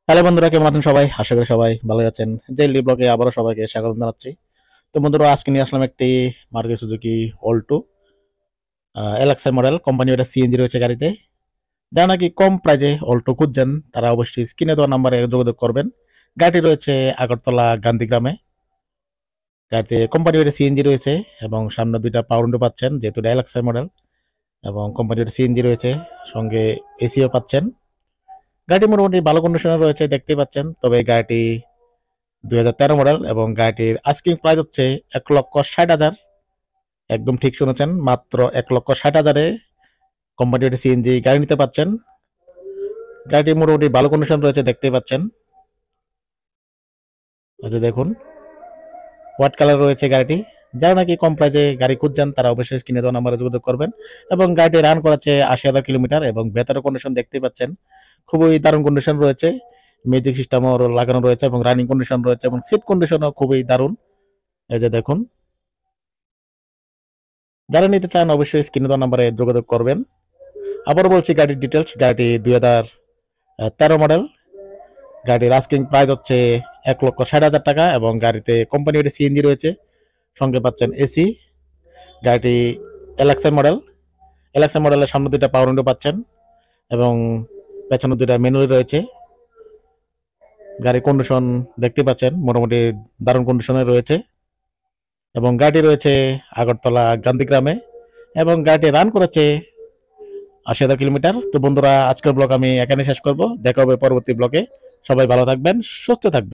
Hello বন্ধুরা, কেমন আছেন সবাই? আশা করি সবাই ভালো আছেন। জেএলডি ব্লগে আবারও সবাইকে স্বাগত জানাচ্ছি। তো বন্ধুরা, আজকে নিয়ে আসলাম একটি Maruti Suzuki Alto LXi model. Company এটা সিএনজি রয়েছে গাড়িতে। যারা নাকি কম প্রাইজে অল্টো খুঁজছেন তারা অবশ্যই স্ক্রিনে দেওয়া নাম্বারে যোগাযোগ করবেন। গাড়িটি রয়েছে আগরতলা গান্ধীগ্রামে। গাড়িতে কোম্পানি এটা সিএনজি রয়েছে এবং সামনে দুইটা পাওয়ার উইন্ডো পাচ্ছেন, যেহেতু এটা এলএক্সআই মডেল। এবং কোম্পানি এটা সিএনজি রয়েছে, সঙ্গে এসিও পাচ্ছেন। গাড়িটি মোটামুটি ভালো কন্ডিশনে রয়েছে, দেখতেই পাচ্ছেন। তবে এই গাড়িটি 2013 মডেল এবং গাড়িটির আস্কিং প্রাইস হচ্ছে 1,60,000। একদম ঠিক শুনেছেন, মাত্র 1,60,000-এ কোম্পানি সিএনজি গাড়ি নিতে পাচ্ছেন। গাড়িটি মোটামুটি ভালো কন্ডিশন রয়েছে, দেখতেই পাচ্ছেন। আচ্ছা দেখুন, হোয়াইট কালার রয়েছে গাড়িটি। যারা নাকি কম প্রাইজে গাড়ি খুঁজছেন তারা অবশ্যই স্ক্রিনে দেওয়া নাম্বারে যোগাযোগ করবেন। এবং গাড়িটি রান করেছে 80,000 কিলোমিটার এবং ভেতরের কন্ডিশন দেখতেই পাচ্ছেন, খুবই দারুণ কন্ডিশন রয়েছে। মিউজিক সিস্টেমও লাগানো রয়েছে এবং রানিং কন্ডিশন রয়েছে এবং সিট কন্ডিশনও খুবই দারুণ। এই যে দেখুন, যারা নিতে চান অবশ্যই স্ক্রিনে দেওয়া নাম্বারে যোগাযোগ করবেন। আবারও বলছি গাড়ির ডিটেলস। গাড়িটি 2013 মডেল। গাড়ির আস্কিং প্রাইস হচ্ছে 1,60,000 টাকা এবং গাড়িতে কোম্পানি সিএনজি রয়েছে, সঙ্গে পাচ্ছেন এসি। গাড়িটি এলএক্সআই মডেল। এলএক্সআই মডেলের সামনে দুইটা পাওয়ার উইন্ডো পাচ্ছেন এবং পেছনে দুইটা ম্যানুয়াল রয়েছে। গাড়ির কন্ডিশন দেখতে পাচ্ছেন, মোটামুটি দারুণ কন্ডিশনে রয়েছে। এবং গাড়িটি রয়েছে আগরতলা গান্ধীগ্রামে এবং গাড়িটি রান করেছে 80,000 কিলোমিটার। তো বন্ধুরা, আজকের ব্লগ আমি এখানে শেষ করব। দেখা হবে পরবর্তী ব্লগে। সবাই ভালো থাকবেন, সুস্থ থাকবেন।